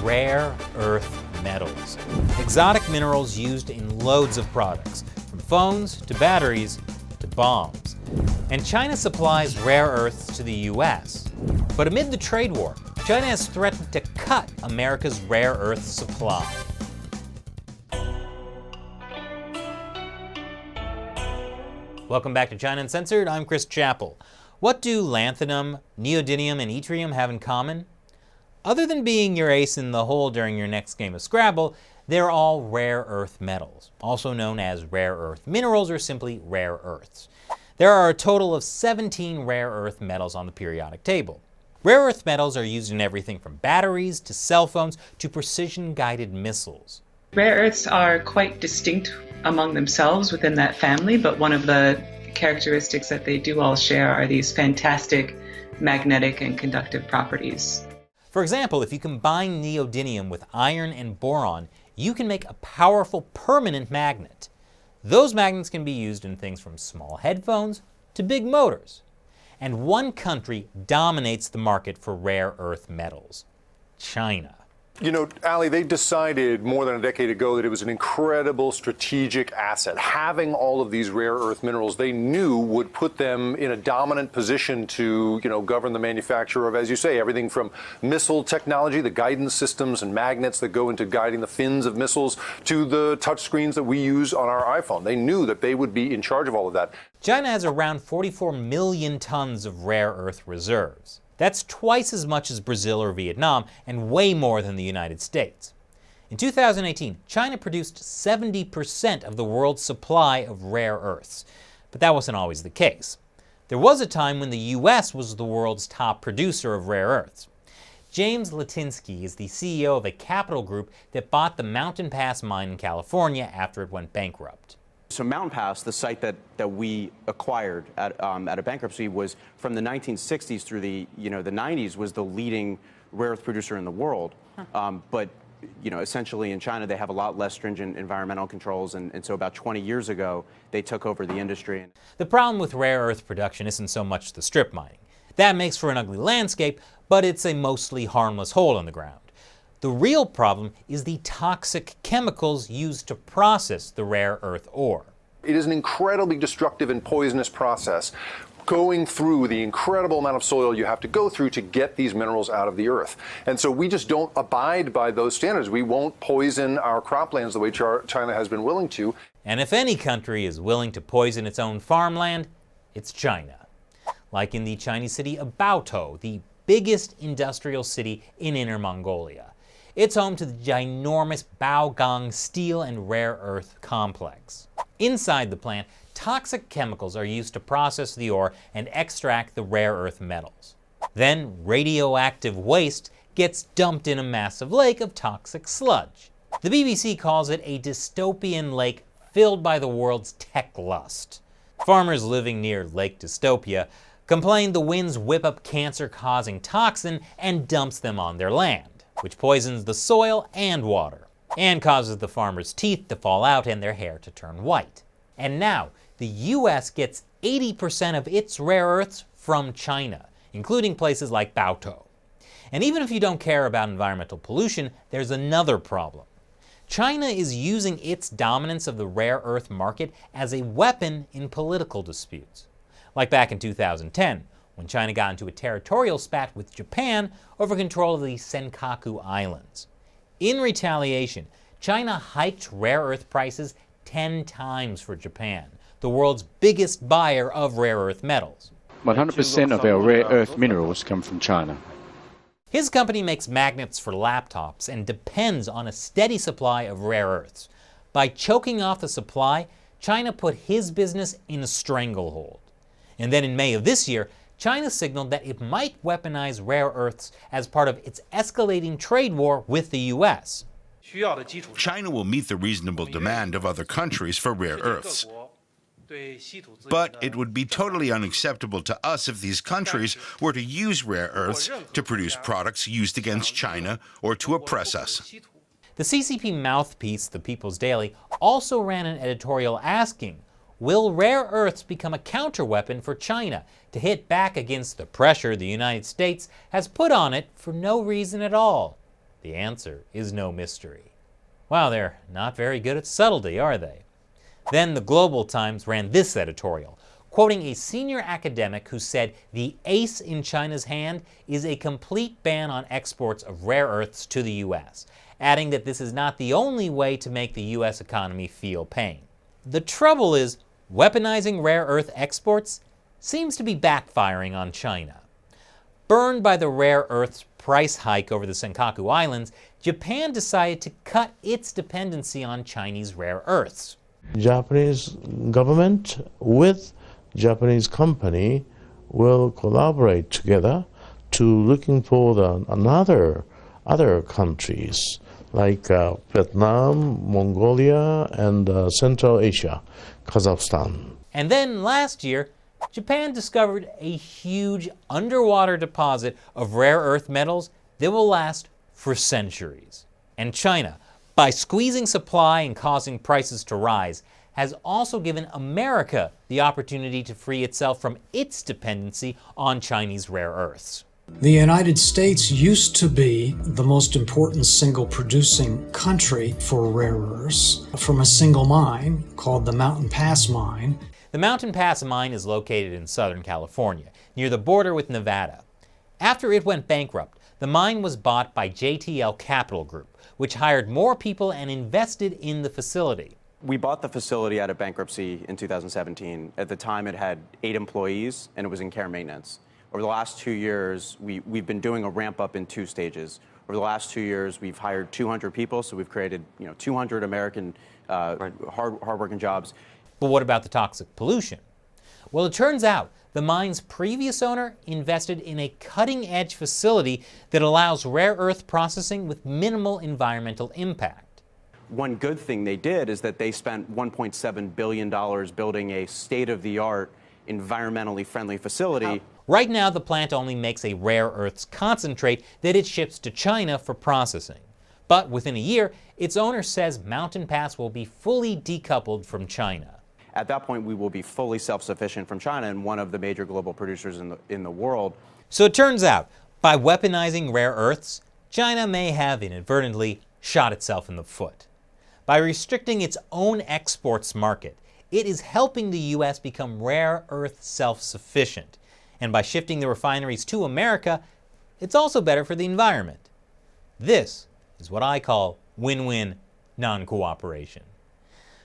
rare earth metals. Exotic minerals used in loads of products, from phones to batteries to bombs. And China supplies rare earths to the US. But amid the trade war, China has threatened to cut America's rare earth supply. Welcome back to China Uncensored. I'm Chris Chappell. What do lanthanum, neodymium, and yttrium have in common? Other than being your ace in the hole during your next game of Scrabble, they're all rare earth metals, also known as rare earth minerals or simply rare earths. There are a total of 17 rare earth metals on the periodic table. Rare earth metals are used in everything from batteries to cell phones to precision-guided missiles. Rare earths are quite distinct among themselves within that family, but one of the characteristics that they do all share are these fantastic magnetic and conductive properties. For example, if you combine neodymium with iron and boron, you can make a powerful permanent magnet. Those magnets can be used in things from small headphones to big motors. And one country dominates the market for rare earth metals: China. You know, Ali, they decided more than a decade ago that it was an incredible strategic asset. Having all of these rare earth minerals they knew would put them in a dominant position to, govern the manufacture of, as you say, everything from missile technology, the guidance systems and magnets that go into guiding the fins of missiles, to the touch screens that we use on our iPhone. They knew that they would be in charge of all of that. China has around 44 million tons of rare earth reserves. That's twice as much as Brazil or Vietnam, and way more than the United States. In 2018, China produced 70% of the world's supply of rare earths. But that wasn't always the case. There was a time when the US was the world's top producer of rare earths. James Litinsky is the CEO of a capital group that bought the Mountain Pass mine in California after it went bankrupt. So Mountain Pass, the site that we acquired at a bankruptcy, was from the 1960s through the 90s was the leading rare earth producer in the world. But essentially in China they have a lot less stringent environmental controls, and so about 20 years ago they took over the industry. The problem with rare earth production isn't so much the strip mining. That makes for an ugly landscape, but it's a mostly harmless hole in the ground. The real problem is the toxic chemicals used to process the rare earth ore. It is an incredibly destructive and poisonous process, going through the incredible amount of soil you have to go through to get these minerals out of the earth. And so we just don't abide by those standards. We won't poison our croplands the way China has been willing to. And if any country is willing to poison its own farmland, it's China. Like in the Chinese city of Baotou, the biggest industrial city in Inner Mongolia. It's home to the ginormous Baogang steel and rare earth complex. Inside the plant, toxic chemicals are used to process the ore and extract the rare earth metals. Then radioactive waste gets dumped in a massive lake of toxic sludge. The BBC calls it a dystopian lake filled by the world's tech lust. Farmers living near Lake Dystopia complain the winds whip up cancer-causing toxin and dumps them on their land, which poisons the soil and water, and causes the farmers' teeth to fall out and their hair to turn white. And now, the US gets 80% of its rare earths from China, including places like Baotou. And even if you don't care about environmental pollution, there's another problem. China is using its dominance of the rare earth market as a weapon in political disputes. Like back in 2010, when China got into a territorial spat with Japan over control of the Senkaku Islands. In retaliation, China hiked rare earth prices 10 times for Japan, the world's biggest buyer of rare earth metals. 100% of our rare earth minerals come from China. His company makes magnets for laptops and depends on a steady supply of rare earths. By choking off the supply, China put his business in a stranglehold. And then in May of this year, China signaled that it might weaponize rare earths as part of its escalating trade war with the US. China will meet the reasonable demand of other countries for rare earths. But it would be totally unacceptable to us if these countries were to use rare earths to produce products used against China or to oppress us. The CCP mouthpiece, The People's Daily, also ran an editorial asking, will rare earths become a counterweapon for China to hit back against the pressure the United States has put on it for no reason at all? The answer is no mystery. Wow, they're not very good at subtlety, are they? Then the Global Times ran this editorial, quoting a senior academic who said the ace in China's hand is a complete ban on exports of rare earths to the U.S., adding that this is not the only way to make the U.S. economy feel pain. The trouble is, weaponizing rare earth exports seems to be backfiring on China. Burned by the rare earths price hike over the Senkaku Islands, Japan decided to cut its dependency on Chinese rare earths. Japanese government with Japanese company will collaborate together to looking for other countries like Vietnam, Mongolia, and Central Asia, Kazakhstan. And then last year, Japan discovered a huge underwater deposit of rare earth metals that will last for centuries. And China, by squeezing supply and causing prices to rise, has also given America the opportunity to free itself from its dependency on Chinese rare earths. The United States used to be the most important single producing country for rare earths from a single mine called the Mountain Pass Mine. The Mountain Pass Mine is located in Southern California, near the border with Nevada. After it went bankrupt, the mine was bought by JTL Capital Group, which hired more people and invested in the facility. We bought the facility out of bankruptcy in 2017. At the time, it had 8 employees, and it was in care and maintenance. Over the last 2 years, we've been doing a ramp up in 2 stages. Over the last 2 years, we've hired 200 people, so we've created 200 American hard-working jobs. But what about the toxic pollution? Well, it turns out the mine's previous owner invested in a cutting-edge facility that allows rare earth processing with minimal environmental impact. One good thing they did is that they spent $1.7 billion building a state-of-the-art, environmentally friendly facility. Right now, the plant only makes a rare earths concentrate that it ships to China for processing. But within a year, its owner says Mountain Pass will be fully decoupled from China. At that point, we will be fully self-sufficient from China and one of the major global producers in the world. So it turns out, by weaponizing rare earths, China may have inadvertently shot itself in the foot. By restricting its own exports market, it is helping the U.S. become rare earth self-sufficient. And by shifting the refineries to America, it's also better for the environment. This is what I call win-win non-cooperation.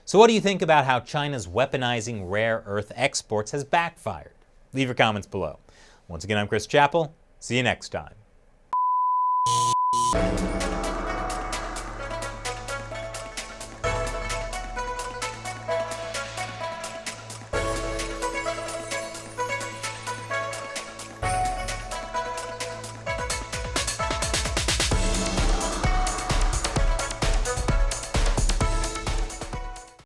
So what do you think about how China's weaponizing rare earth exports has backfired? Leave your comments below. Once again, I'm Chris Chappell. See you next time.